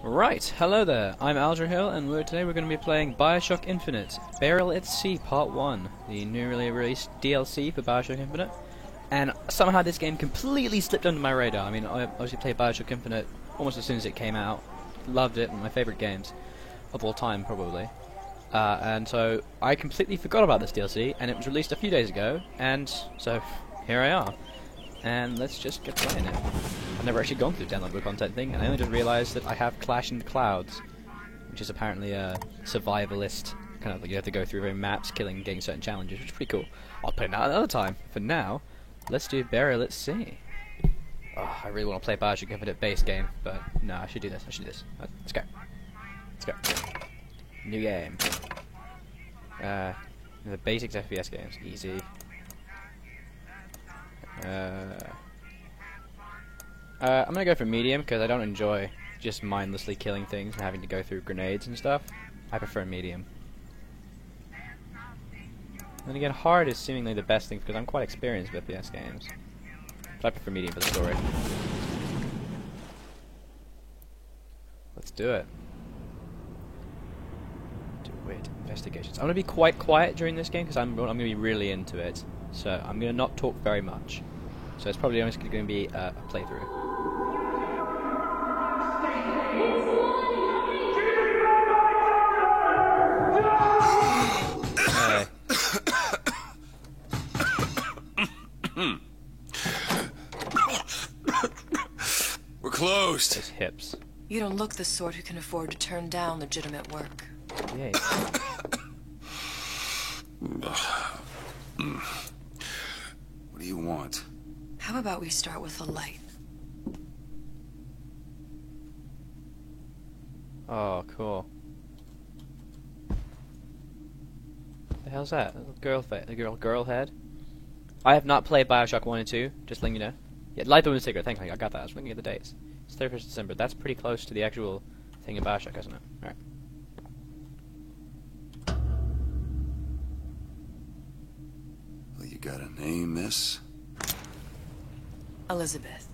Right, hello there, I'm Algerhill, and today we're going to be playing Bioshock Infinite, Burial at Sea Part 1, the newly released DLC for Bioshock Infinite. And somehow this game completely slipped under my radar. I mean, I obviously played Bioshock Infinite almost as soon as it came out, loved it, one of my favourite games of all time, probably. And so I completely forgot about this DLC, and it was released a few days ago, and so here I are. And let's just get playing it. I've never actually gone through the downloadable content thing, and I only just realised that I have Clash in the Clouds, which is apparently a survivalist, kind of like you have to go through maps, killing, getting certain challenges, which is pretty cool. I'll play that another time. For now, let's do Burial at Sea. Oh, I really want to play Bioshock Infinite base game, but no, I should do this, Let's go. Let's go. New game. The basics FPS games, easy. I'm gonna go for medium because I don't enjoy just mindlessly killing things and having to go through grenades and stuff. I prefer medium. Then again, hard is seemingly the best thing because I'm quite experienced with FPS games. But I prefer medium for the story. Let's do it. Investigations. I'm gonna be quite quiet during this game because I'm gonna be really into it. So I'm gonna not talk very much. So it's probably only going to be a playthrough. We're closed. His hips. You don't look the sort who can afford to turn down legitimate work. Yay. What do you want? How about we start with the light? Oh, cool. The hell's that? The girl head? I have not played Bioshock 1 and 2, just letting you know. Yeah, Light the Wounded Cigarette, thank you, I got that. I was looking at the dates. It's 31st December. That's pretty close to the actual thing in Bioshock, isn't it? Alright. Well, you got a name, miss? Elizabeth.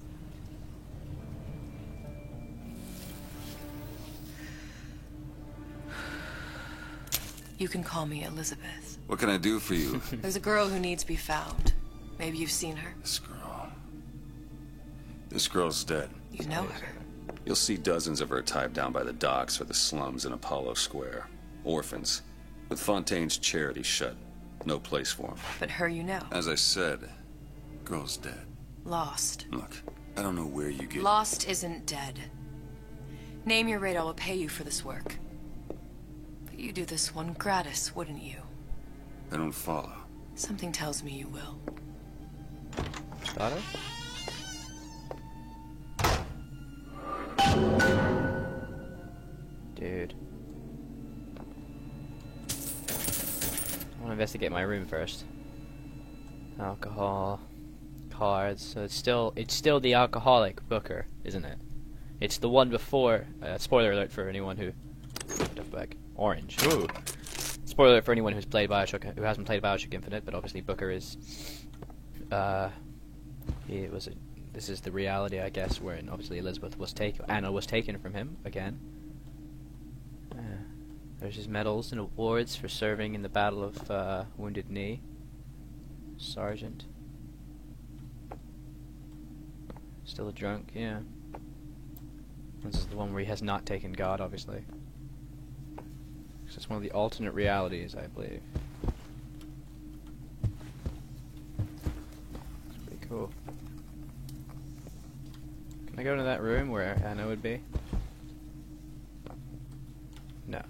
You can call me Elizabeth. What can I do for you? There's a girl who needs to be found. Maybe you've seen her. This girl's dead. You know her. You'll see dozens of her tied down by the docks or the slums in Apollo Square. Orphans. With Fontaine's charity shut. No place for them. But her you know. As I said, girl's dead. Lost. Look, I don't know where you get... Lost isn't dead. Name your rate, I will pay you for this work. But you do this one gratis, wouldn't you? I don't follow. Something tells me you will. Got it? Dude. I want to investigate my room first. Alcohol. Cards. So it's still the alcoholic Booker, isn't it? It's the one before. Spoiler alert for anyone who. Orange. Ooh. Spoiler alert for anyone who hasn't played Bioshock Infinite, but obviously Booker is. This is the reality, I guess, wherein obviously Anna was taken from him again. There's his medals and awards for serving in the Battle of Wounded Knee. Sergeant. Still a drunk, yeah. This is the one where he has not taken God, obviously. It's one of the alternate realities, I believe. It's pretty cool. Can I go into that room where Anna would be? No.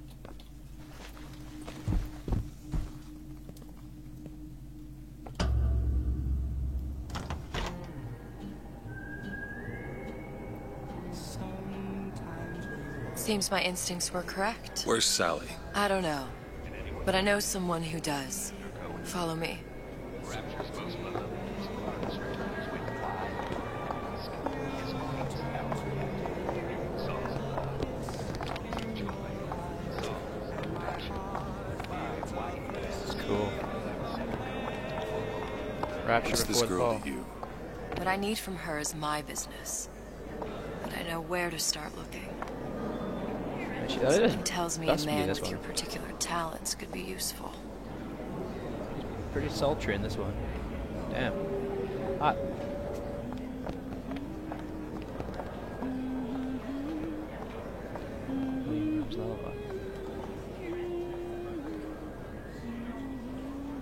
Seems my instincts were correct. Where's Sally? I don't know. But I know someone who does. Follow me. This is cool. Rapture What's this before the girl fall. to you? What I need from her is my business. But I know where to start looking. Something tells me a That's me, man this with one. your particular talents could be useful. Pretty sultry in this one. Damn. Hot.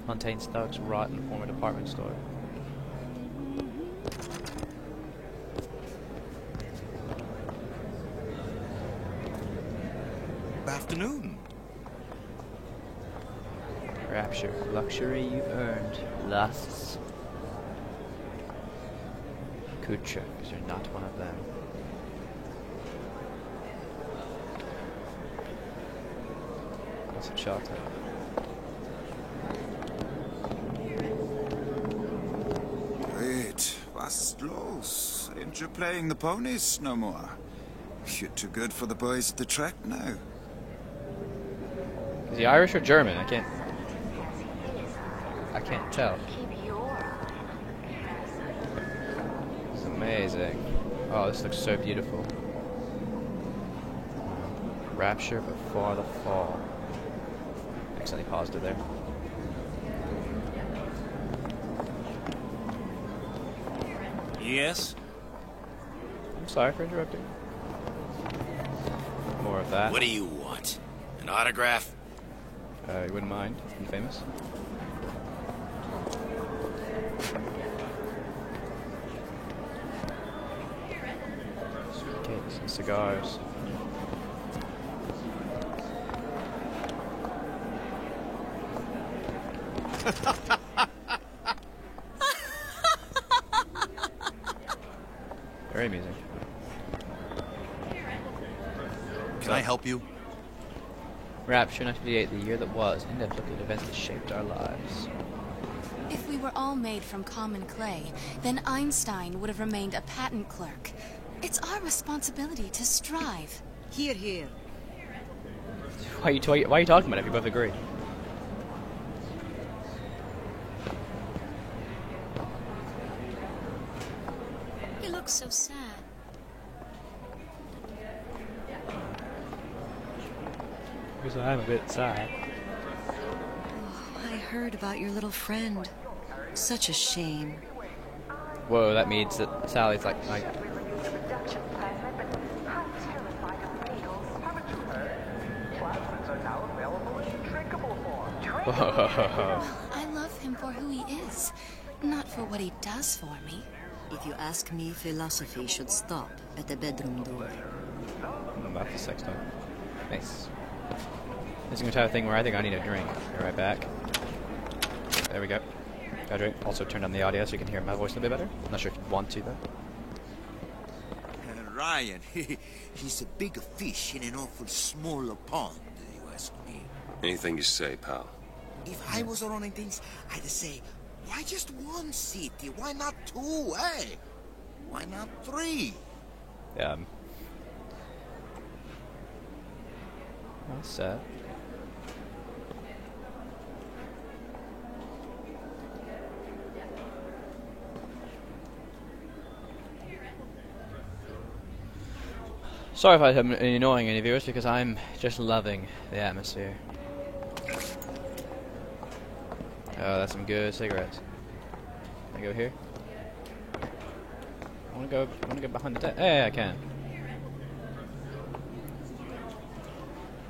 Fontaine Stokes rotten former department store. Afternoon. Rapture. Luxury you've earned. Lusts. Kucha, because you're not one of them. What's a chocolate? Wait, was los? Ain't you playing the ponies no more? You're too good for the boys at the track now. Is he Irish or German? I can't tell. It's amazing. Oh, this looks so beautiful. Rapture before the fall. Accidentally paused it there. Yes? I'm sorry for interrupting. More of that. What do you want? An autograph? You wouldn't mind? I'm famous. Cakes and cigars. Very amusing. Can I help you? Rapture 1958, the year that was, and look at events that shaped our lives. If we were all made from common clay, then Einstein would have remained a patent clerk. It's our responsibility to strive. Here, here. Why are you talking about it if you both agree? He looks so sad. Because I am a bit sad. Oh, I heard about your little friend. Such a shame. Whoa, that means that Sally's like whoa. I love him for who he is, not for what he does for me. If you ask me, philosophy should stop at the bedroom door. That's the sex time. Nice. This is gonna type of thing where I think I need a drink. Be right back. There we go. Got a drink. Also turn down the audio so you can hear my voice a little bit better. I'm not sure if you want to though. Ryan, he's a big fish in an awful small pond, you ask me. Anything you say, pal. If I was running things, I'd say, why just one city? Why not two, eh? Why not three? That's sad. Sorry if I'm annoying any viewers because I'm just loving the atmosphere. Oh, that's some good cigarettes. Can I go here? I wanna go behind the desk. Hey, I can.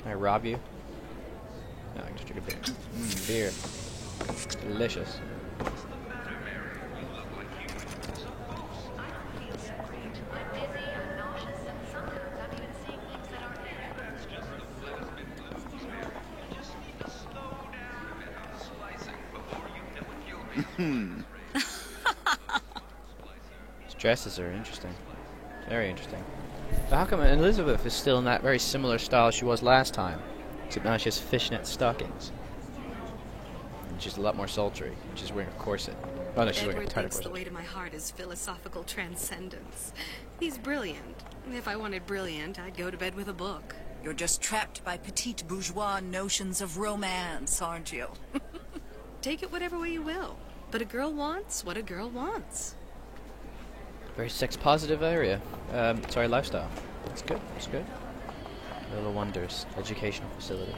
Can I rob you? No, I can just drink a beer. Beer. Delicious. His dresses are interesting. Very interesting. But how come Elizabeth is still in that very similar style she was last time? Except now she has fishnet stockings. And she's a lot more sultry. She's wearing a corset. Oh no, she's wearing a Edward tighter thinks the corset. way to my heart is philosophical transcendence. He's brilliant. And if I wanted brilliant, I'd go to bed with a book. You're just trapped by petite bourgeois notions of romance, aren't you? Take it whatever way you will. But a girl wants what a girl wants. Very sex positive area. Sorry, lifestyle. That's good. That's good. Little Wonders Educational Facility.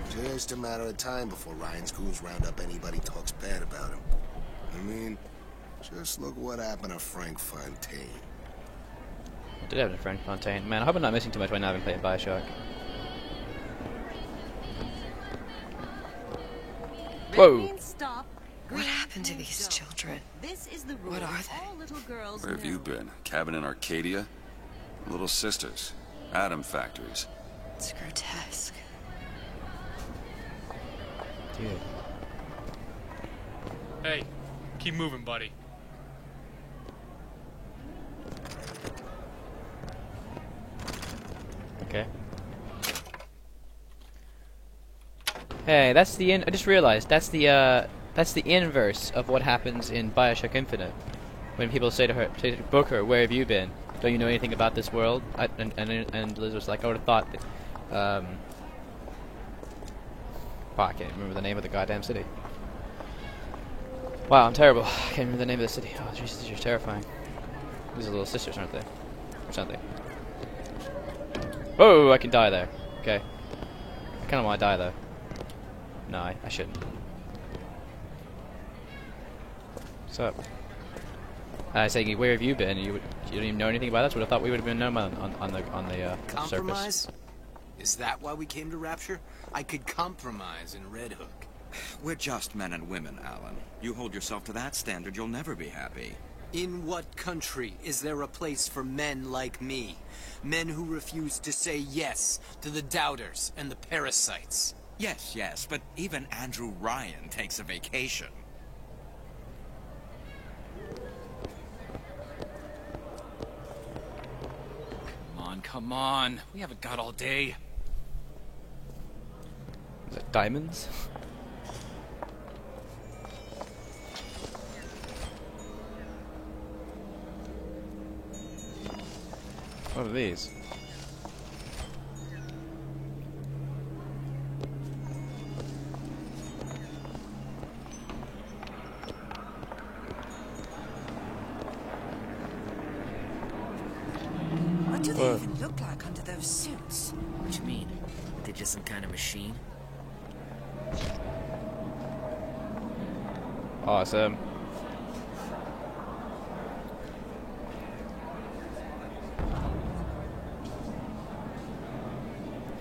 Just a matter of time before Ryan's goons round up anybody talks bad about him. I mean, just look what happened to Frank Fontaine. What did happen to Frank Fontaine? Man, I hope I'm not missing too much when I've been playing Bioshock. Whoa! What happened to these children? What are they? Where have you been? Cabin in Arcadia? Little sisters. Atom factories. It's grotesque. Dude. Hey, keep moving, buddy. Okay. Hey, that's the I just realized that's the inverse of what happens in Bioshock Infinite. When people say to Booker, "Where have you been? Don't you know anything about this world?" And Liz was like, "I would have thought that." Wow, I can't remember the name of the goddamn city. Wow, I'm terrible. I can't remember the name of the city. Oh, Jesus, these are terrifying. These are little sisters, aren't they? Or something. Whoa, I can die there. Okay. I kind of want to die though. No, I shouldn't. What's up? I was saying, where have you been? You don't even know anything about us. Would have thought we would have been known on the Compromise? surface. Is that why we came to Rapture? I could compromise in Red Hook. We're just men and women, Alan. You hold yourself to that standard, you'll never be happy. In what country is there a place for men like me? Men who refuse to say yes to the doubters and the parasites. Yes, but even Andrew Ryan takes a vacation. Come on. We haven't got all day. Is it diamonds? What are these? What do they even look like under those suits? What you mean? Are they just some kind of machine? Awesome.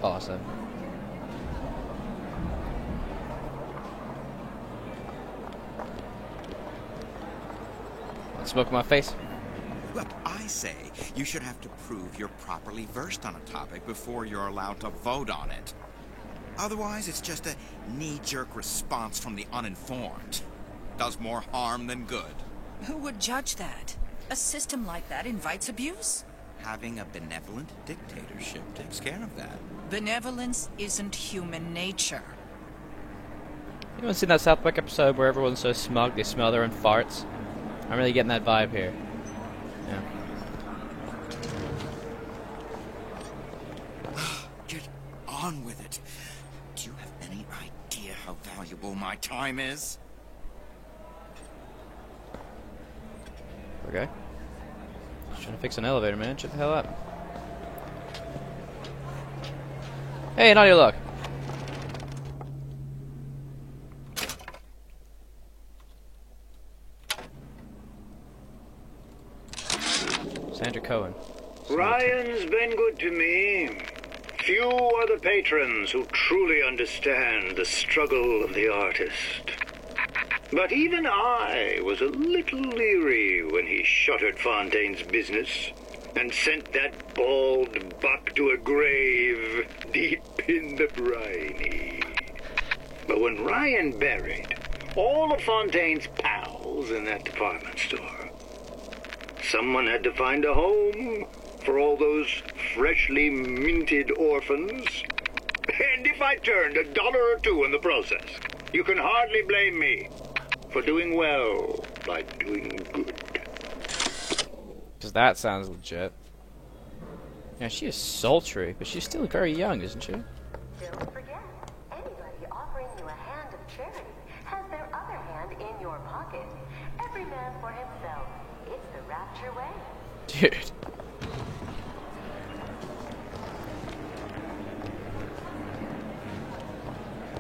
Awesome. Smoke in my face. Look, I say you should have to prove you're properly versed on a topic before you're allowed to vote on it. Otherwise, it's just a knee-jerk response from the uninformed. Does more harm than good. Who would judge that? A system like that invites abuse? Having a benevolent dictatorship takes care of that. Benevolence isn't human nature. Anyone seen that South Park episode where everyone's so smug they smell their own farts? I'm really getting that vibe here. Yeah. Get on with it. Do you have any idea how valuable my time is? Okay. Just trying to fix an elevator, man. Shut the hell up. Hey, Naughty Luck. Sandra Cohen. Ryan's been good to me. Few are the patrons who truly understand the struggle of the artist. But even I was a little leery when he shuttered Fontaine's business and sent that bald buck to a grave deep in the briny. But when Ryan buried all of Fontaine's pals in that department store, someone had to find a home for all those freshly minted orphans. And if I turned $1 or $2 in the process, you can hardly blame me for doing well by doing good. Because that sounds legit. Yeah, she is sultry, but she's still very young, isn't she? Don't forget, anybody offering you a hand of charity has their other hand in your your pocket. Every man for himself. It's the Rapture way. Dude.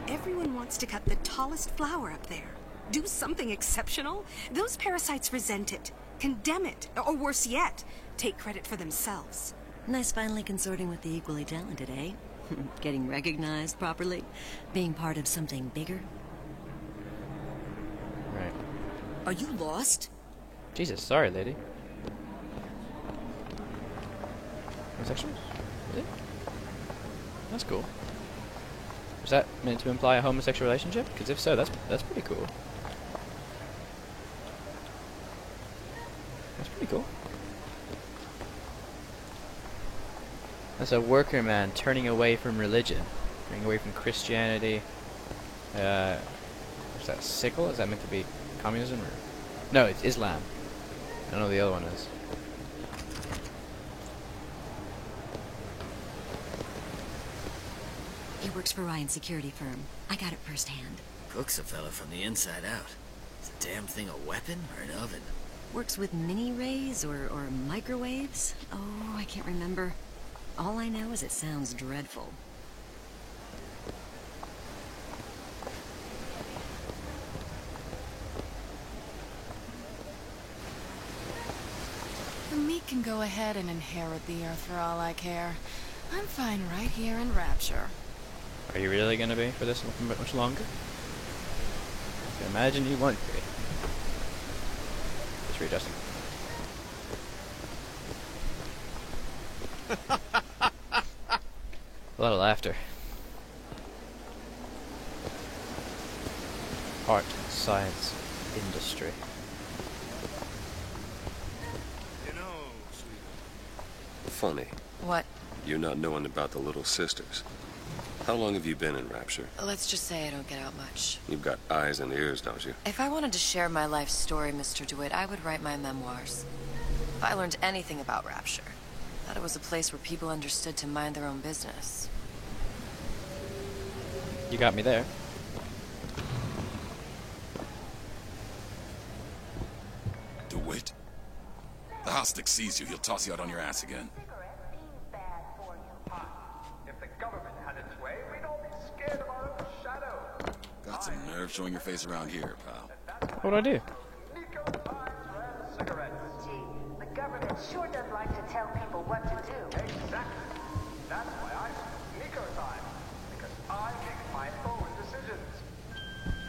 Everyone wants to cut the tallest flower up there. Do something exceptional. Those parasites resent it, condemn it, or worse yet, take credit for themselves. Nice finally consorting with the equally talented, eh? Getting recognized properly? Being part of something bigger? Right. Are you lost? Jesus, sorry, lady. Homosexuals? Really? That's cool. Was that meant to imply a homosexual relationship? Because if so, that's pretty cool. That's pretty cool. That's a worker man turning away from religion, turning away from Christianity. Is that sickle? Is that meant to be communism? Or no, it's Islam. I don't know what the other one is. He works for Ryan's security firm. I got it firsthand. Cooks a fella from the inside out. Is the damn thing a weapon or an oven? Works with mini-rays or microwaves? Oh, I can't remember. All I know is it sounds dreadful. The meek can go ahead and inherit the earth for all I care. I'm fine right here in Rapture. Are you really gonna be for this much longer? I can imagine you won't be. Just readjusting. A lot of laughter. Art, science, industry. You know, sweetie. Funny. What? You're not knowing about the Little Sisters. How long have you been in Rapture? Let's just say I don't get out much. You've got eyes and ears, don't you? If I wanted to share my life story, Mr. DeWitt, I would write my memoirs. If I learned anything about Rapture, that it was a place where people understood to mind their own business. You got me there. DeWitt? The Hostic sees you, he'll toss you out on your ass again. Got some nerve showing your face around here, pal. What'd I do? The government sure does like to tell people what to do. Exactly. That's why I choose Nico Time. Because I make my own decisions.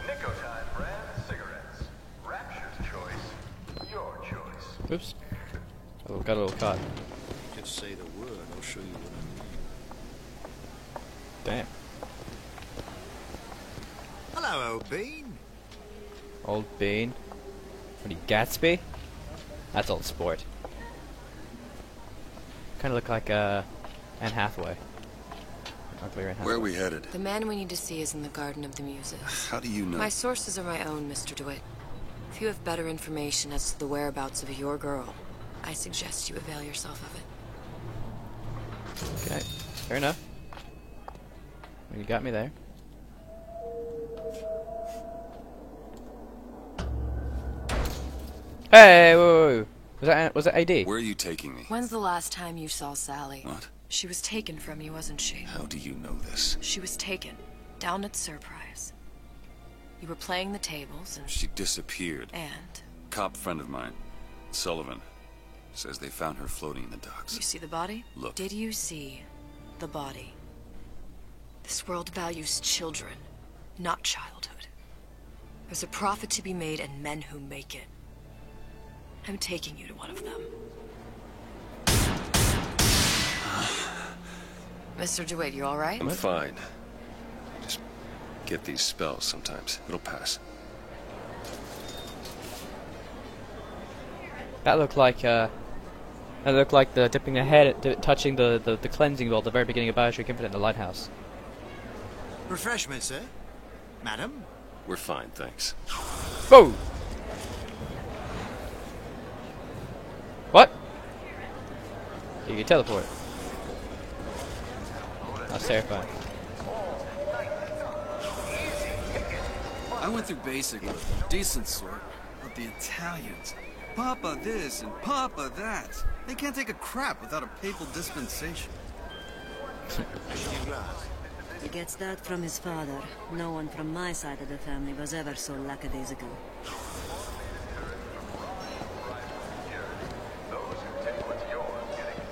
Nico Time brand cigarettes. Rapture's choice. Your choice. Oops. Oh, got a little caught. Just say the word, I'll show you what I mean. Damn. Hello, Old Bean. Old Bean? What are you, Gatsby? That's Old Sport. Kinda look like, Anne Hathaway. Ugly Anne Hathaway. Where are we headed? The man we need to see is in the Garden of the Muses. How do you know? My sources are my own, Mr. DeWitt. If you have better information as to the whereabouts of your girl, I suggest you avail yourself of it. Okay, fair enough. You got me there. Hey, whoa. Was that AD? Where are you taking me? When's the last time you saw Sally? What? She was taken from you, wasn't she? How do you know this? She was taken, down at Surprise. You were playing the tables and... She disappeared. And? Cop friend of mine, Sullivan, says they found her floating in the docks. You see the body? Look. Did you see the body? This world values children, not childhood. There's a profit to be made and men who make it. I'm taking you to one of them. Mr. DeWitt, you alright? I'm fine. Just get these spells sometimes. It'll pass. That looked like the dipping the head, touching the cleansing bowl at the very beginning of Bioshock Infinite in the lighthouse. Refreshment, sir? Madam? We're fine, thanks. Whoa! What? You can teleport. That's terrifying. I went through basic, decent sort, but the Italians, Papa this and Papa that. They can't take a crap without a papal dispensation. He gets that from his father. No one from my side of the family was ever so lackadaisical.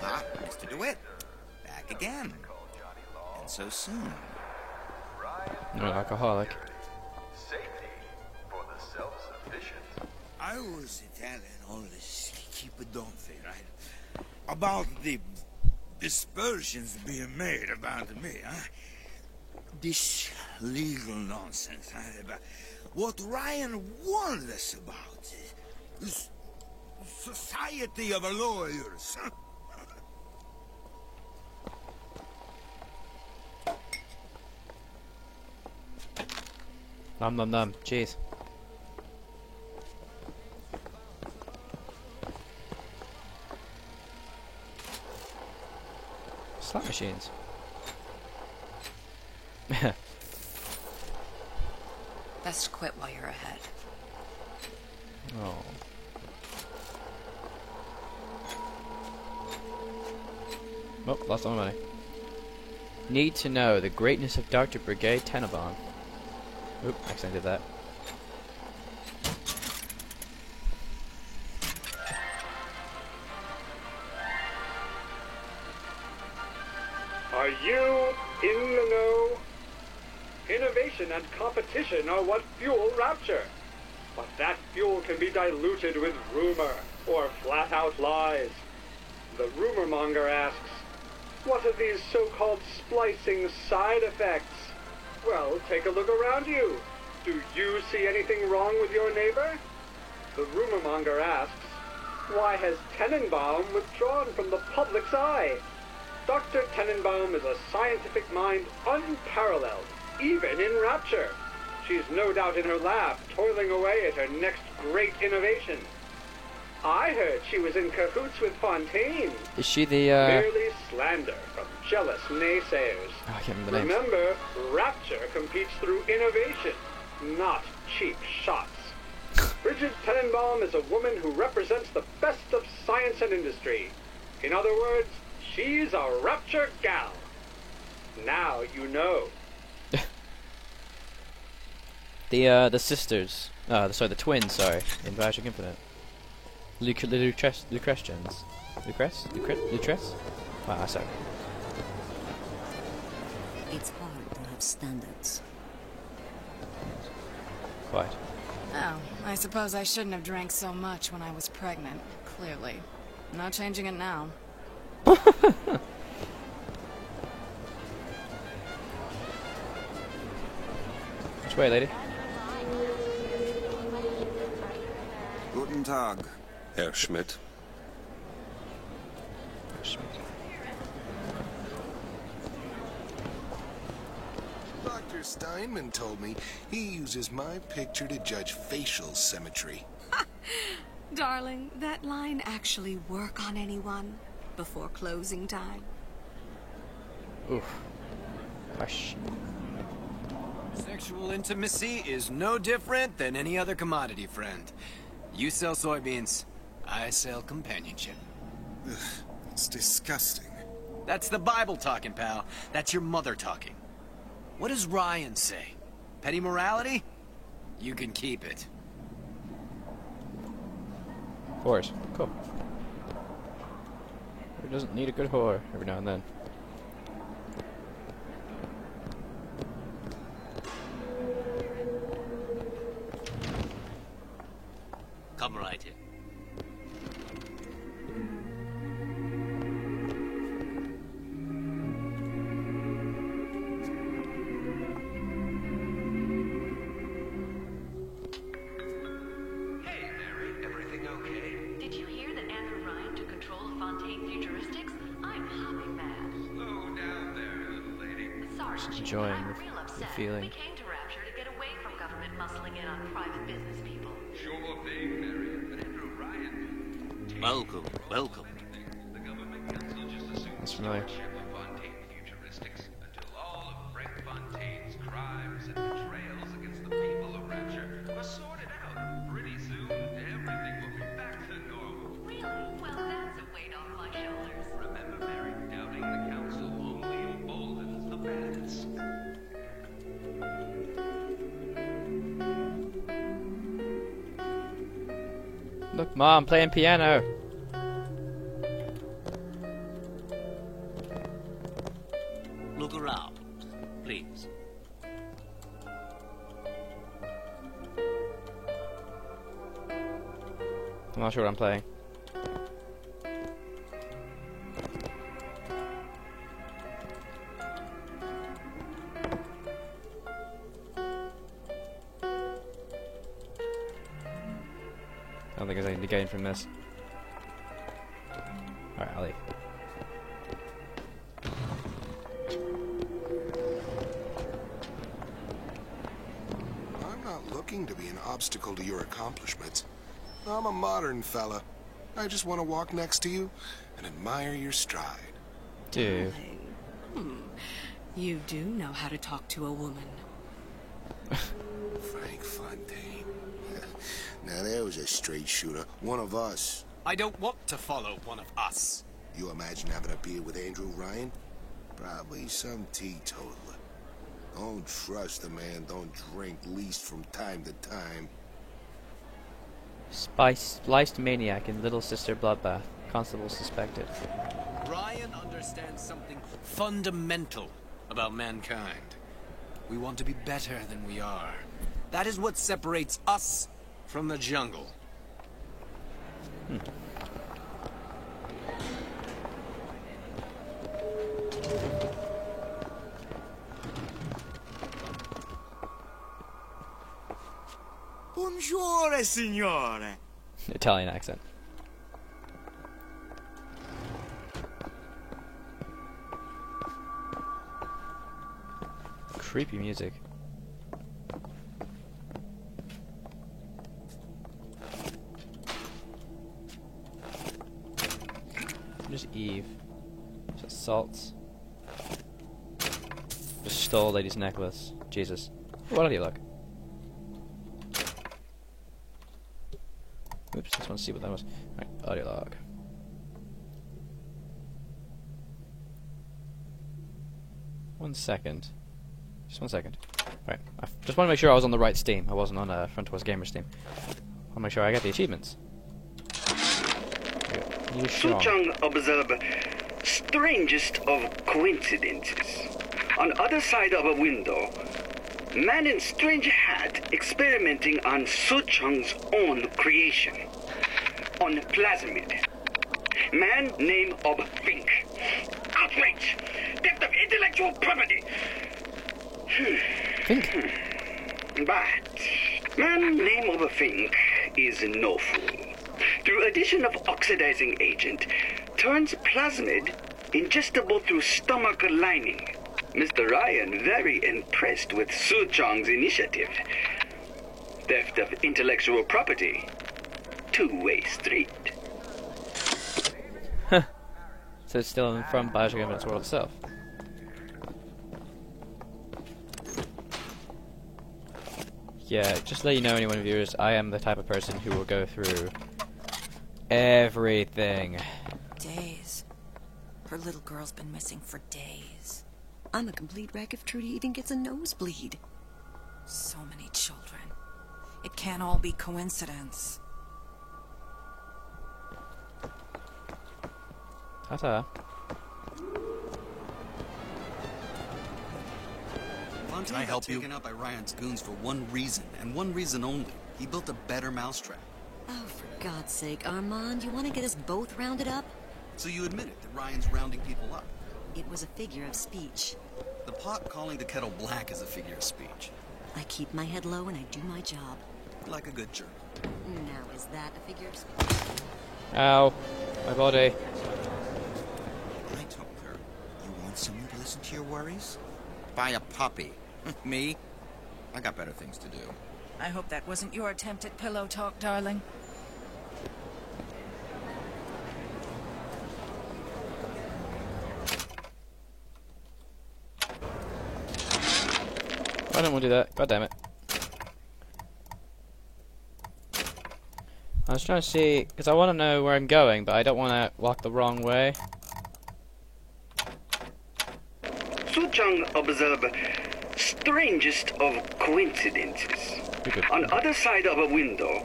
Ah, Mr. DeWitt. Back again. And so soon. You're an alcoholic. I was telling all this Keepadonfe, right? About the dispersions being made about me, huh? This legal nonsense, huh? About what Ryan warned us about. This society of lawyers, huh? Nom nom nom. Cheese. Slot machines. Best quit while you're ahead. Oh. Oh, lost all my money. Need to know the greatness of Dr. Brigade Tenenbaum. Oop, accidentally did that. Are you in the know? Innovation and competition are what fuel Rapture. But that fuel can be diluted with rumor or flat-out lies. The rumor monger asks, what are these so-called splicing side effects? Well, take a look around you. Do you see anything wrong with your neighbor? The rumor monger asks, why has Tenenbaum withdrawn from the public's eye? Dr. Tenenbaum is a scientific mind unparalleled, even in Rapture. She's no doubt in her lab, toiling away at her next great innovation. I heard she was in cahoots with Fontaine. Is she the, Merely slander from jealous naysayers. Oh, I can't remember the names. Remember, Rapture competes through innovation, not cheap shots. Bridget Tenenbaum is a woman who represents the best of science and industry. In other words, she's a Rapture gal. Now you know. The sisters. Sorry, the twins, sorry, in Bioshock Infinite. Lucretians. Lucrece? Ah, sorry. It's hard to have standards. Quite. Oh, I suppose I shouldn't have drank so much when I was pregnant, clearly. Not changing it now. Which way, lady? Guten Tag. Herr Schmidt. Dr. Steinman told me he uses my picture to judge facial symmetry. Darling, that line actually work on anyone before closing time? Oof. Hush. Sexual intimacy is no different than any other commodity, friend. You sell soybeans, I sell companionship. Ugh, it's disgusting. That's the Bible talking, pal. That's your mother talking. What does Ryan say? Petty morality? You can keep it. Whores. Cool. Who doesn't need a good whore every now and then? Come right here. Hey, Mary, everything okay? Did you hear that Andrew Ryan took control of Fontaine Futuristics? I'm hopping mad. Slow down there, little lady. Sorry, Just Chief, enjoying I'm the real upset. feeling. We came to Rapture to get away from government muscling in on private business people. Sure thing, Mary, but Andrew Ryan... Welcome, welcome. That's familiar. Fontaine Futuristics until all of Frank Fontaine's crimes and betrayals against the people of Rapture Pretty soon, everything will be back to normal. Really? Well, that's a weight off my shoulders. Remember, Mary, doubting the council only emboldens the bandits. Look, Mom, playing piano. Look around, please. I'm not sure what I'm playing. I don't think there's anything to gain from this. Alright, I'll leave. I'm not looking to be an obstacle to your accomplishments. I'm a modern fella. I just want to walk next to you and admire your stride. Dude. You do know how to talk to a woman. Frank Fontaine. Now there was a straight shooter. One of us. I don't want to follow one of us. You imagine having a beer with Andrew Ryan? Probably some teetotaler. Don't trust a man don't drink, least from time to time. Spliced maniac in Little Sister Bloodbath. Constable suspected. Ryan understands something fundamental about mankind. We want to be better than we are. That is what separates us from the jungle. Buongiorno, signore. Italian accent. Creepy music. Just Eve. Just assaults. Just stole a lady's necklace. Jesus. What do you look? Oops, just want to see what that was. Right, audio log. One second. Just 1 second. Right, I just want to make sure I was on the right Steam. I wasn't on Frontours Gamer Steam. I want to make sure I get the achievements. Suchong observed strangest of coincidences. On other side of a window, man in strange hat experimenting on Suchong's own creation. On plasmid. Man name of Fink. Outrage! Theft of intellectual property! But man name of Fink is no fool. Through addition of oxidizing agent, turns plasmid ingestible through stomach lining. Mr. Ryan very impressed with Suchong's initiative. Theft of intellectual property. Two-way street. Huh. So it's still from Bioshock Infinite's world itself. Yeah, just to let you know, anyone viewers, I am the type of person who will go through everything. Days. Her little girl's been missing for days. I'm a complete wreck if Trudy even gets a nosebleed. So many children. It can't all be coincidence. Ta-ta. Fontaine got taken out by Ryan's goons for one reason, and one reason only. He built a better mousetrap. Oh, for God's sake, Armand, you want to get us both rounded up? So you admitted that Ryan's rounding people up? It was a figure of speech. The pot calling the kettle black is a figure of speech. I keep my head low and I do my job. Like a good jerk. Now, is that a figure of speech? Ow. My body. I told her, you want someone to listen to your worries? Buy a puppy. Me? I got better things to do. I hope that wasn't your attempt at pillow talk, darling. I don't want to do that. God damn it. I was trying to see, because I want to know where I'm going, but I don't want to walk the wrong way. Suchong observed strangest of coincidences. On other side of a window,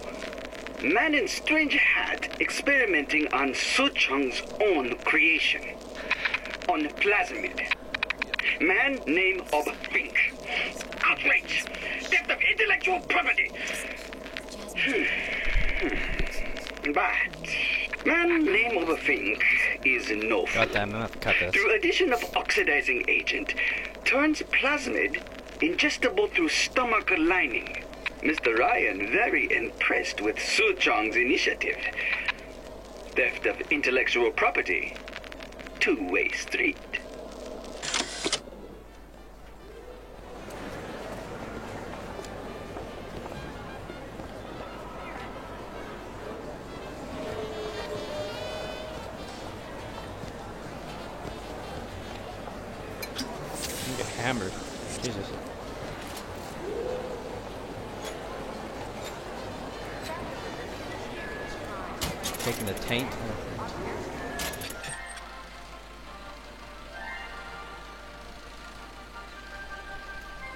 man in strange hat experimenting on Suchong's own creation. On plasmid. Man name of Fink. Outrage! Theft of intellectual property! But man name of Fink is no fool. Goddamn, I'm gonna have to cut this. Through addition of oxidizing agent, turns plasmid ingestible through stomach lining. Mr. Ryan very impressed with Suchong's initiative. Theft of intellectual property. Two-way street. Get hammered. Jesus. Taking the taint.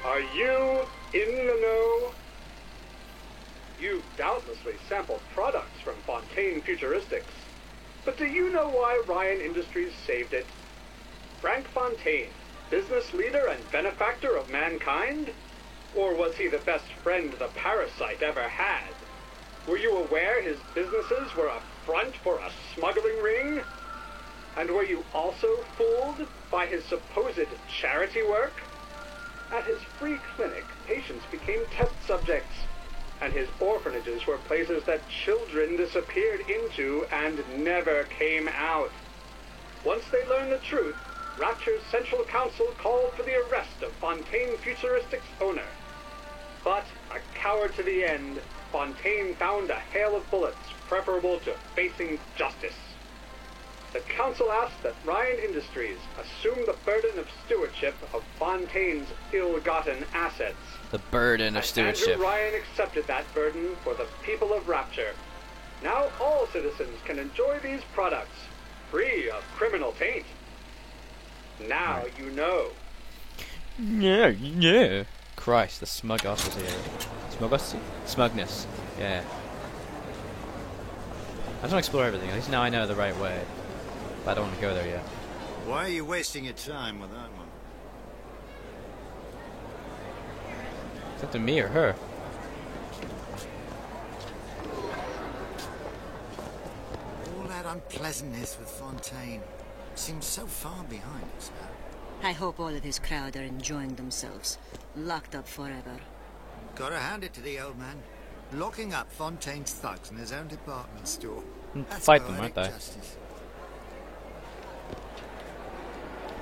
Are you in the know? You've doubtlessly sampled products from Fontaine Futuristics. But do you know why Ryan Industries saved it? Frank Fontaine, business leader and benefactor of mankind? Or was he the best friend the parasite ever had? Were you aware his businesses were a front for a smuggling ring? And were you also fooled by his supposed charity work? At his free clinic, patients became test subjects, and his orphanages were places that children disappeared into and never came out. Once they learned the truth, Rapture's Central Council called for the arrest of Fontaine Futuristics' owner. But, a coward to the end, Fontaine found a hail of bullets preferable to facing justice. The council asked that Ryan Industries assume the burden of stewardship of Fontaine's ill-gotten assets. The burden of stewardship. Andrew Ryan accepted that burden for the people of Rapture. Now all citizens can enjoy these products, free of criminal taint. Now you know. Yeah. Christ, the smugosity. Smugosity? Smugness. Yeah. I just want to explore everything. At least now I know the right way. But I don't want to go there yet. Why are you wasting your time with that one? Is that to me or her? All that unpleasantness with Fontaine seems so far behind us now. I hope all of his crowd are enjoying themselves. Locked up forever. Gotta hand it to the old man. Locking up Fontaine's thugs in his own department store. That's Fight them, poetic aren't they? justice.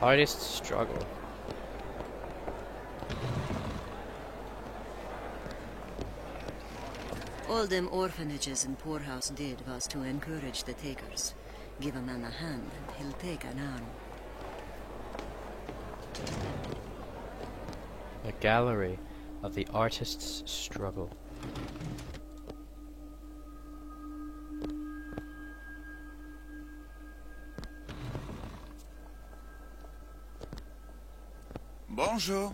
Artist struggle. All them orphanages and poorhouse did was to encourage the takers. Give a man a hand, and he'll take an arm. A gallery of the artist's struggle. Bonjour.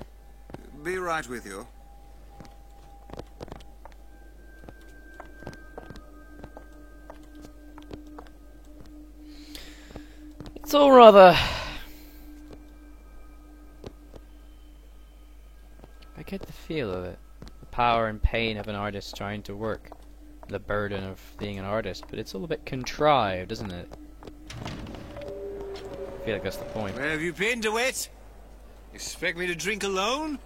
Be right with you. It's all rather... I get the feel of it. The power and pain of an artist trying to work. The burden of being an artist. But it's all a bit contrived, isn't it? I feel like that's the point. Where have you been, DeWitt? Expect me to drink alone?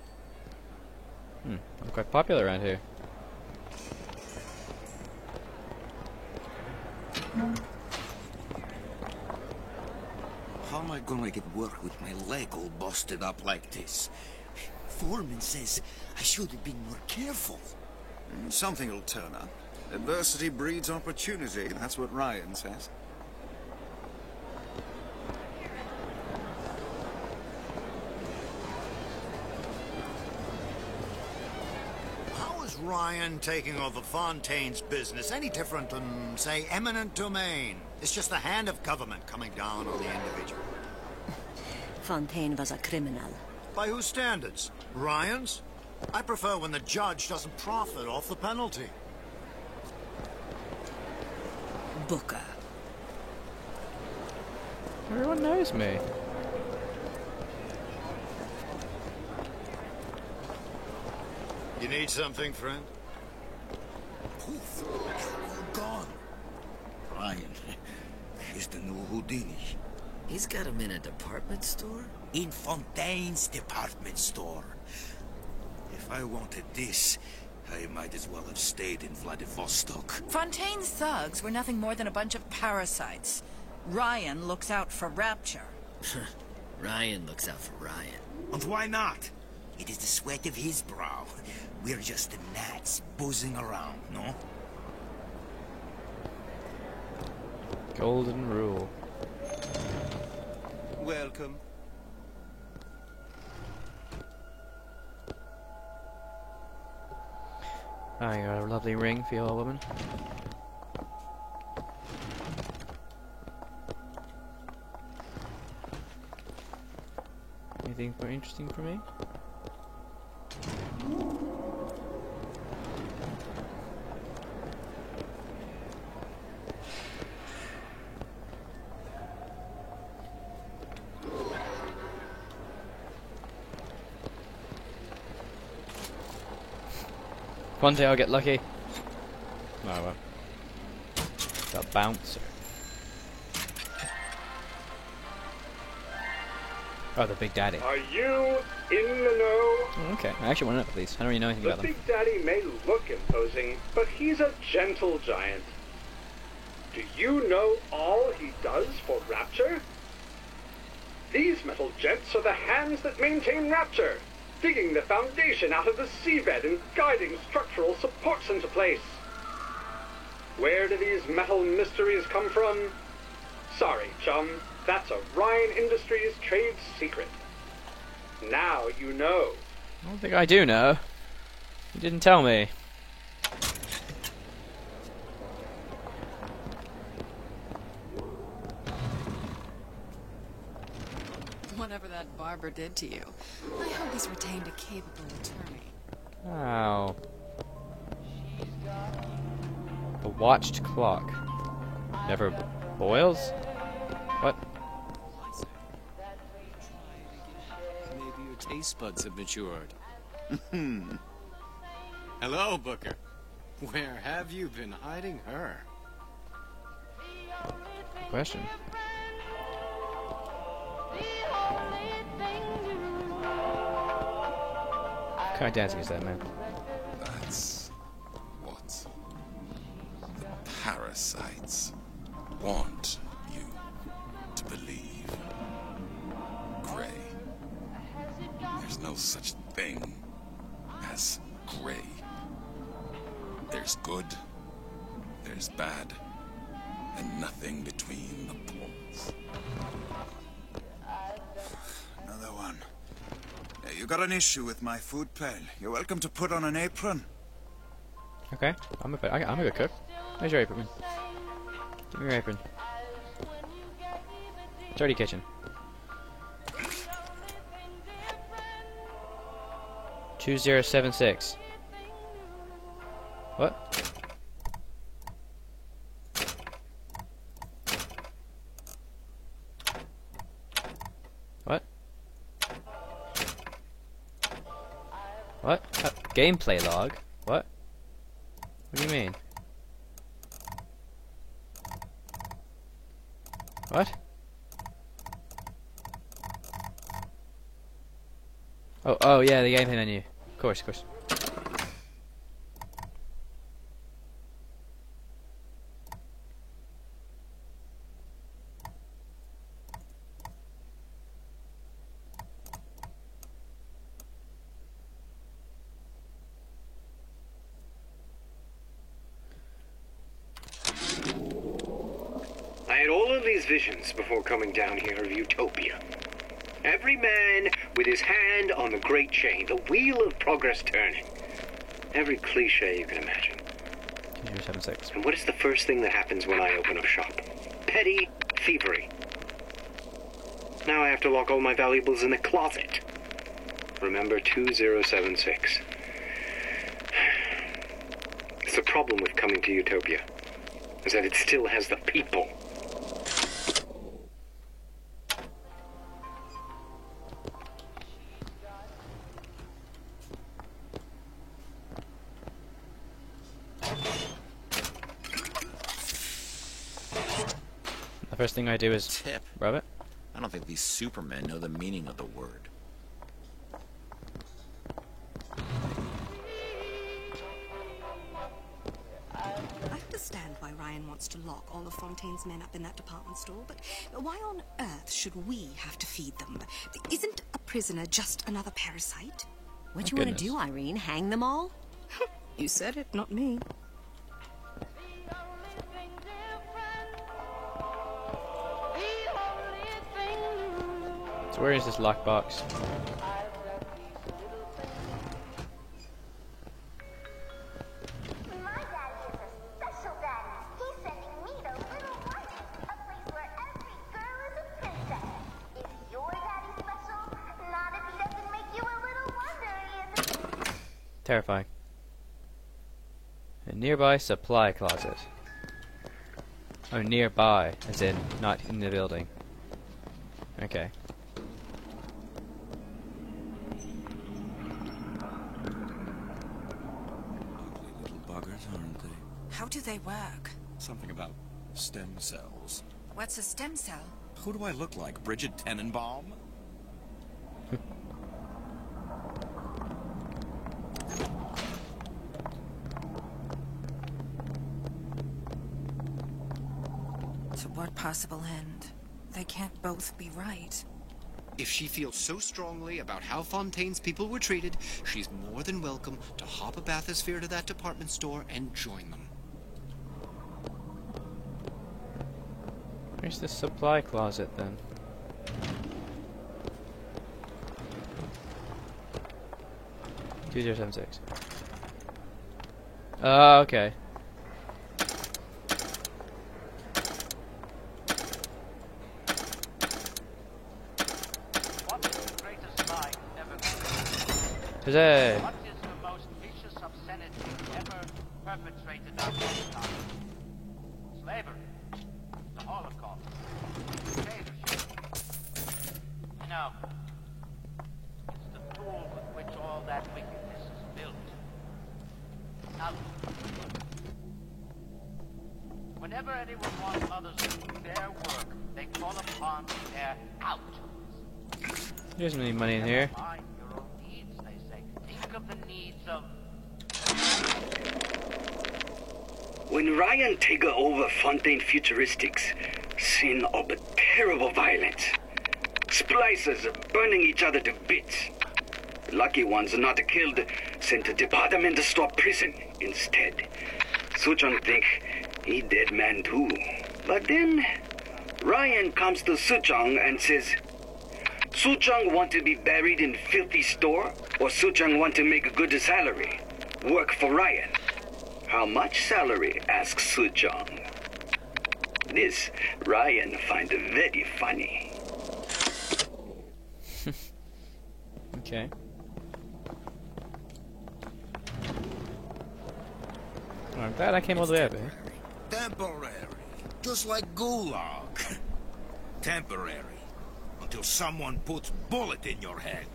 I'm quite popular around here. How am I gonna get work with my leg all busted up like this? Foreman says I should have been more careful. Something will turn up. Adversity breeds opportunity, that's what Ryan says. How is Ryan taking over Fontaine's business any different than, say, eminent domain? It's just the hand of government coming down on the individual. Fontaine was a criminal. By whose standards? Ryan's? I prefer when the judge doesn't profit off the penalty. Booker. Everyone knows me. You need something, friend? Poof. Gone. Ryan. He's the new Houdini. He's got him in a department store? In Fontaine's department store. If I wanted this, I might as well have stayed in Vladivostok. Fontaine's thugs were nothing more than a bunch of parasites. Ryan looks out for Rapture. Ryan looks out for Ryan. And why not? It is the sweat of his brow. We're just the gnats buzzing around, no? Golden rule. Welcome. I got a lovely ring for your woman. Anything more interesting for me? One day I'll get lucky. No, I won't. Got a bouncer. Oh, the Big Daddy. Are you in the know? Oh, okay, I actually want to know these. I don't really know anything The about them. Big Daddy may look imposing, but he's a gentle giant. Do you know all he does for Rapture? These metal jets are the hands that maintain Rapture, digging the foundation out of the seabed and guiding structural supports into place. Where do these metal mysteries come from? Sorry, chum. That's a Ryan Industries trade secret. Now you know. I don't think I do know. You didn't tell me. Whatever that barber did to you, I hope he's retained a capable attorney. Ow. The watched clock. Never boils? What? Maybe your taste buds have matured. Hello, Booker. Where have you been hiding her? Good question. What kind of dancing is that, man? That's what the parasites want you to believe. Gray. There's no such thing as gray. There's good, there's bad, and nothing between the poles. Another one. Yeah, you got an issue with my food pail. You're welcome to put on an apron. Okay, I'm a good cook. Where's your apron? Give me your apron. Dirty kitchen. 2076. What? What? What? Gameplay log? What? What do you mean? What? Oh yeah, the gameplay menu. Of course, of course. I had all of these visions before coming down here of Utopia. Every man with his hand on the great chain, the wheel of progress turning. Every cliche you can imagine. 2076. And what is the first thing that happens when I open up shop? Petty thievery. Now I have to lock all my valuables in the closet. Remember 2076. It's the problem with coming to Utopia, is that it still has the people. The first thing I do is Tip. rub it. I don't think these supermen know the meaning of the word. I understand why Ryan wants to lock all of Fontaine's men up in that department store, but why on earth should we have to feed them? Isn't a prisoner just another parasite? What you want to do, Irene? Hang them all? You said it, not me. So where is this lockbox? Terrifying. A nearby supply closet. Oh, nearby, as in not in the building. Okay. Little buggers, aren't they? How do they work? Something about stem cells. What's a stem cell? Who do I look like, Bridget Tenenbaum? To what possible end? They can't both be right. If she feels so strongly about how Fontaine's people were treated, she's more than welcome to hop a bathysphere to that department store and join them. Where's the supply closet then? $2076. Okay. Huzzay! What is the most vicious obscenity ever perpetrated on mankind? Slavery, the Holocaust, dictatorship. No. It's the tool with which all that wickedness is built. Now, whenever anyone wants others to do their work, they call upon their out. There's any money in here. Mind your own needs, they say. Think of the needs of... When Ryan take over Fontaine Futuristics, scene of terrible violence. Splicers burning each other to bits. Lucky ones not killed, sent to department store prison instead. Suchong think he dead man too. But then Ryan comes to Suchong and says, Suchong want to be buried in filthy store, or Suchong want to make a good salary? Work for Ryan. How much salary? Asks Suchong. This Ryan find very funny. Okay. I'm glad I came all the way up here. Temporary. Just like Gulag. Temporary. Until someone puts bullet in your head.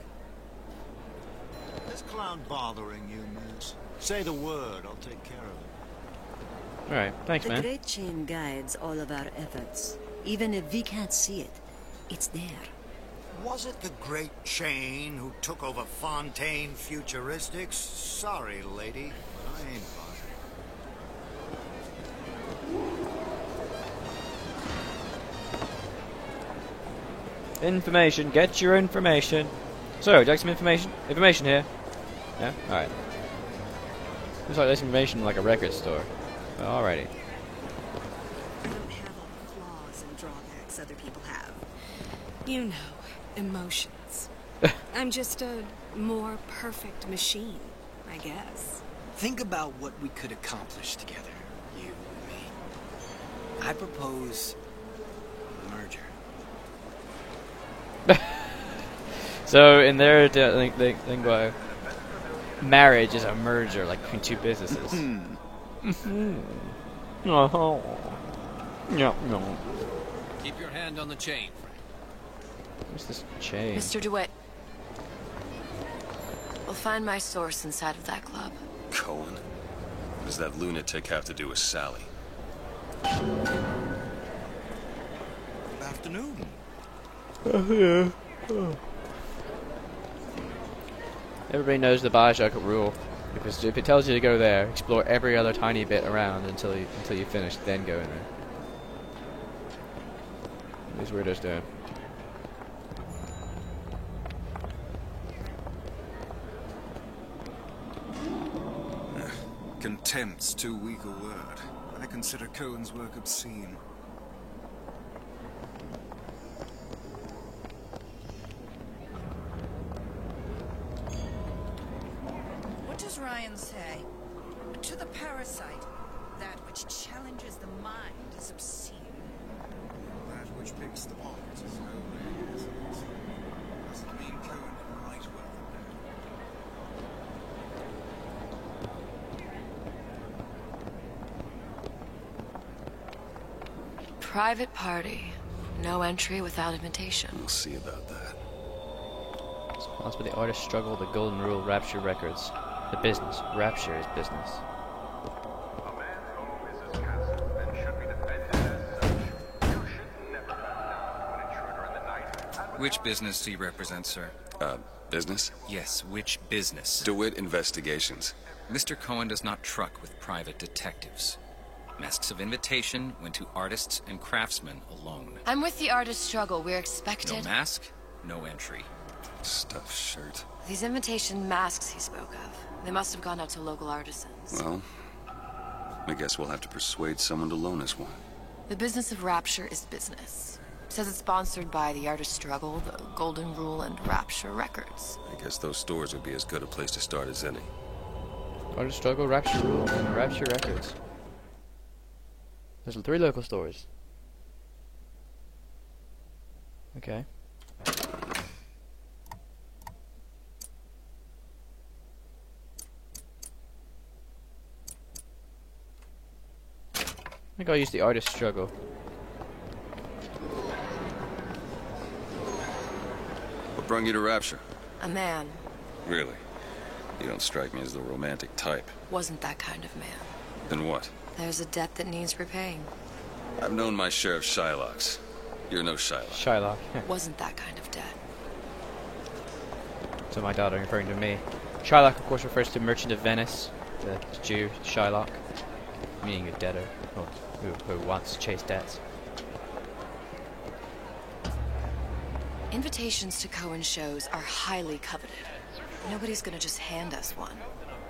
This clown bothering you, miss? Say the word, I'll take care of it. Alright, thanks, The man. Great Chain guides all of our efforts. Even if we can't see it, it's there. Was it the Great Chain who took over Fontaine Futuristics? Sorry, lady, but I ain't buying. Information, get your information. So, would you like some information? Information here. Yeah? Alright. Looks like there's information like a record store. Alrighty. I don't have all the flaws and drawbacks other people have. You know, emotions. I'm just a more perfect machine, I guess. Think about what we could accomplish together, you and me. I propose a merger. So in their lingo, marriage is a merger, like between two businesses. Oh. No. Keep your hand on the chain, Frank. What's this chain? Mr. DeWitt. We'll find my source inside of that club. Cohen? What does that lunatic have to do with Sally? Good afternoon. Everybody knows the Bioshock rule. Because if it tells you to go there, explore every other tiny bit around until you finish, then go in there. These weirdos do it. Contempt's too weak a word. I consider Cohen's work obscene. What does Ryan say? To the parasite, that which challenges the mind is obscene. That which picks the pocket is no way. Doesn't mean Cohen can write well than that. Private party. No entry without invitation. We'll see about that. Sponsored by the Artist Struggle, the Golden Rule, Rapture Records. The business. Rapture is business. Which business do you represent, sir? Business? Yes, which business? DeWitt Investigations. Mr. Cohen does not truck with private detectives. Masks of invitation went to artists and craftsmen alone. I'm with the Artist Struggle. We're expected. No mask, no entry. Stuffed shirt. These invitation masks he spoke of. They must have gone out to local artisans. Well, I guess we'll have to persuade someone to loan us one. The business of Rapture is business. It says it's sponsored by the Artist Struggle, the Golden Rule, and Rapture Records. I guess those stores would be as good a place to start as any. Artist Struggle, Rapture Rule, and Rapture Records. There's 3 local stores. Okay. I think I'll use the Artist Struggle. What brought you to Rapture? A man. Really? You don't strike me as the romantic type. Wasn't that kind of man. Then what? There's a debt that needs repaying. I've known my share of Shylocks. You're no Shylock. Shylock. Wasn't that kind of debt. So my daughter referring to me. Shylock, of course, refers to Merchant of Venice, the Jew Shylock, meaning a debtor, or who wants to chase debts. Invitations to Cohen shows are highly coveted. Nobody's gonna just hand us one.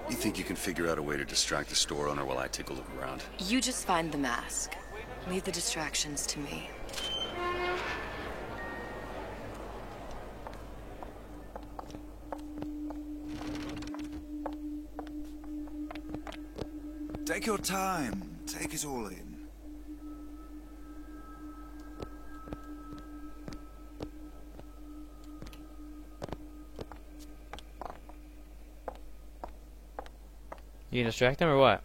You think you can figure out a way to distract the store owner while I take a look around? You just find the mask. Leave the distractions to me. Take your time. Take it all in. You gonna distract them or what?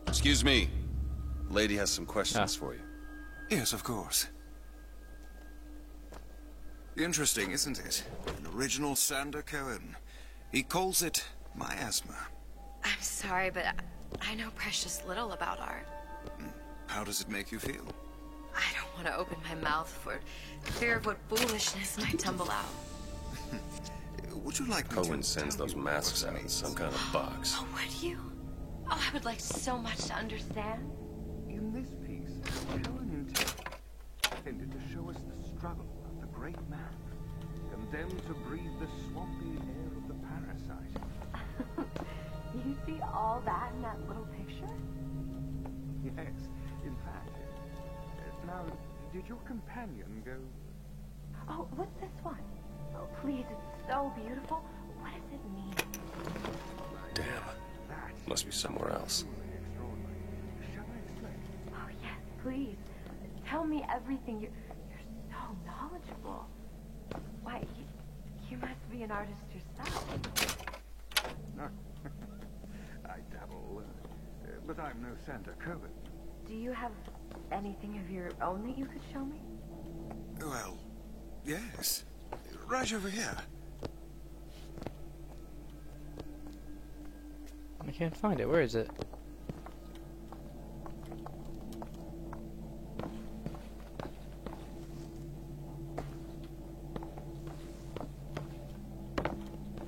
Excuse me. Lady has some questions for you. Yes, of course. Interesting, isn't it? An original Sander Cohen. He calls it miasma. I'm sorry, but I know precious little about art. How does it make you feel? I don't want to open my mouth for fear of what foolishness might tumble out. Would you like me Cohen sends those masks out in some kind of box. Oh, would you? Oh, I would like so much to understand. In this piece, Cohen intended to show us the struggle of the great man, condemned to breathe the swampy air of the parasite. You see all that in that little picture? Yes, in fact. Now, Did your companion go... Oh, what's this one? Oh, please, it's so beautiful. What does it mean? Damn. Must be somewhere else. Oh, yes, please. Tell me everything. You're so knowledgeable. Why, you must be an artist yourself. I dabble, but I'm no Santa Cohen. Do you have anything of your own that you could show me? Well, yes. Right over here. I can't find it. Where is it?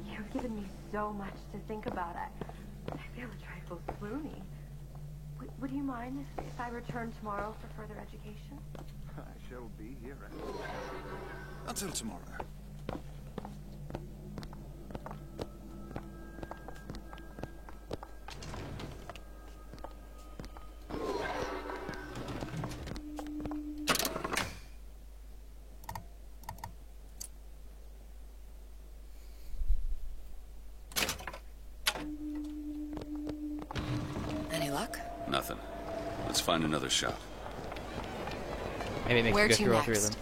You've given me so much to think about. I feel a trifle swoony. Would you mind if I return tomorrow for further education? I shall be here until tomorrow. Any luck? Nothing. Let's find another shop. Maybe it makes Where you go to through all next? three of them.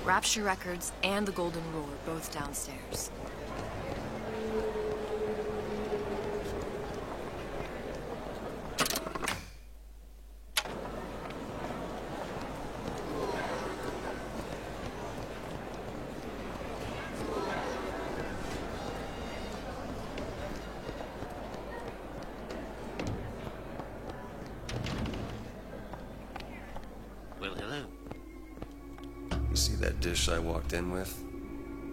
Rapture Records and the Golden Rule are both downstairs. Well, hello. You see that dish I walked in with?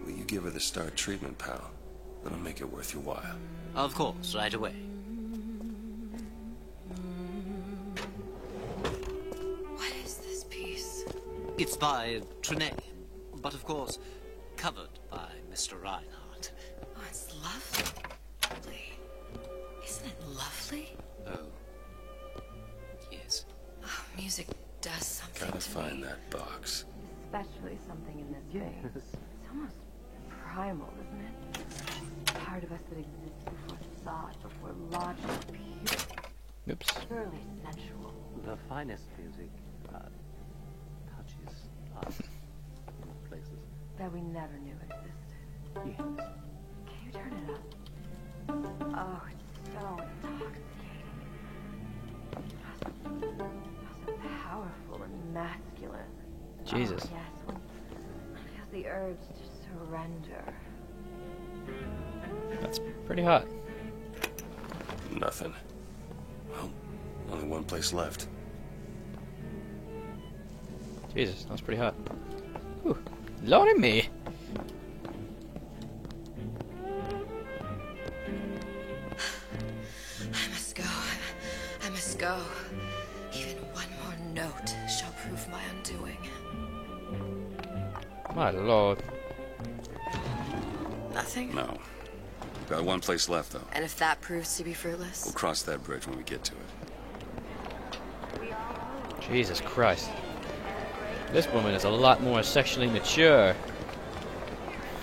Will you give her the Star treatment, pal? That'll make it worth your while. Of course, right away. What is this piece? It's by Trenet, but of course, covered by Mr. Reinhardt. Oh, it's lovely. Isn't it lovely? Oh. Yes. Oh, music does something Gotta to find me. that box. Especially something in this way. It's almost primal, isn't it? Part of us that exists before thought, before logic, pure. Oops. Purely sensual. The finest music touches us in places. That we never knew existed. Yes. Can you turn it up? Oh, it's so intoxicating. So powerful and masculine. Jesus. Oh, yes, when I feel the urge to surrender. That's pretty hot. Nothing. Well, only one place left. Jesus, that's pretty hot. Whew. Lordy me! I must go. I must go. Even one more note shall prove my undoing. My lord. Nothing? No. Got one place left, though. And if that proves to be fruitless? We'll cross that bridge when we get to it. Jesus Christ. This woman is a lot more sexually mature.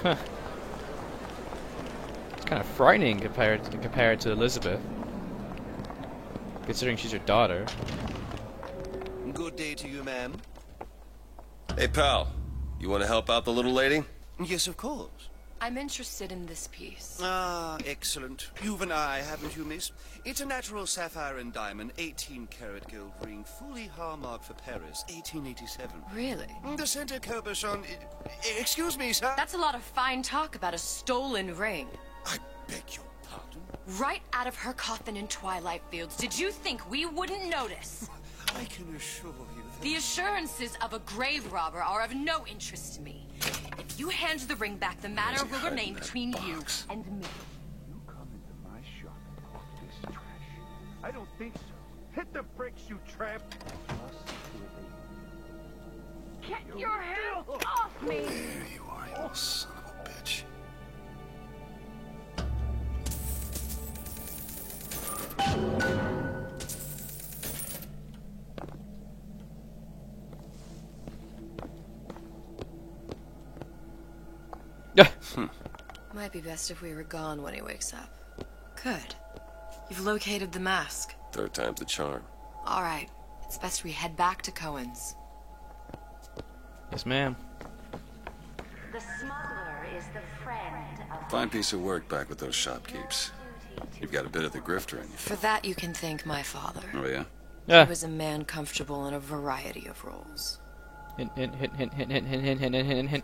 Huh. It's kind of frightening compared to Elizabeth. Considering she's her daughter. Good day to you, ma'am. Hey, pal. You want to help out the little lady? Yes, of course. I'm interested in this piece. Ah, excellent. You've an eye, haven't you, miss? It's a natural sapphire and diamond, 18-karat gold ring, fully hallmarked for Paris, 1887. Really? The center Cabochon... Excuse me, sir? That's a lot of fine talk about a stolen ring. I beg your pardon? Right out of her coffin in Twilight Fields. Did you think we wouldn't notice? I can assure you that... The assurances of a grave robber are of no interest to me. If you hand the ring back, the matter will remain between you and me. You come into my shop and talk this trash. I don't think so. Hit the bricks, you tramp! Get your hands off me! There you are, you little son of a bitch. Might be best if we were gone when he wakes up. Good. You've located the mask. Third time's the charm. All right. It's best we head back to Cohen's. Yes, ma'am. The smuggler is the friend of... Fine piece of work back with those shopkeepers. You've got a bit of the grifter in you. For that, you can thank my father. Oh, yeah? He was a man comfortable in a variety of roles. Hint, hint, hint, hint, hint, hint, hint, hint, hint, hint, hint.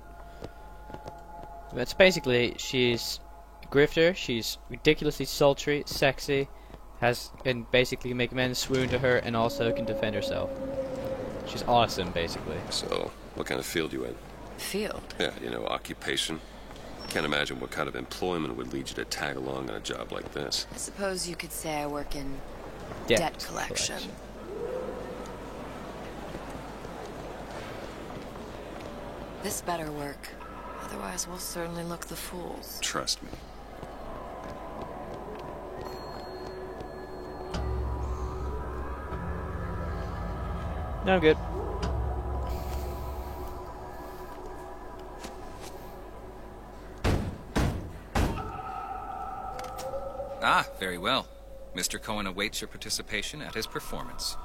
That's basically, she's a grifter, she's ridiculously sultry, sexy, can basically make men swoon to her, and also can defend herself. She's awesome, basically. So, what kind of field you in? Field? Yeah, you know, occupation. Can't imagine what kind of employment would lead you to tag along on a job like this. I suppose you could say I work in debt collection. This better work. Otherwise, we'll certainly look the fools. Trust me. No, I'm good. Ah, very well. Mr. Cohen awaits your participation at his performance.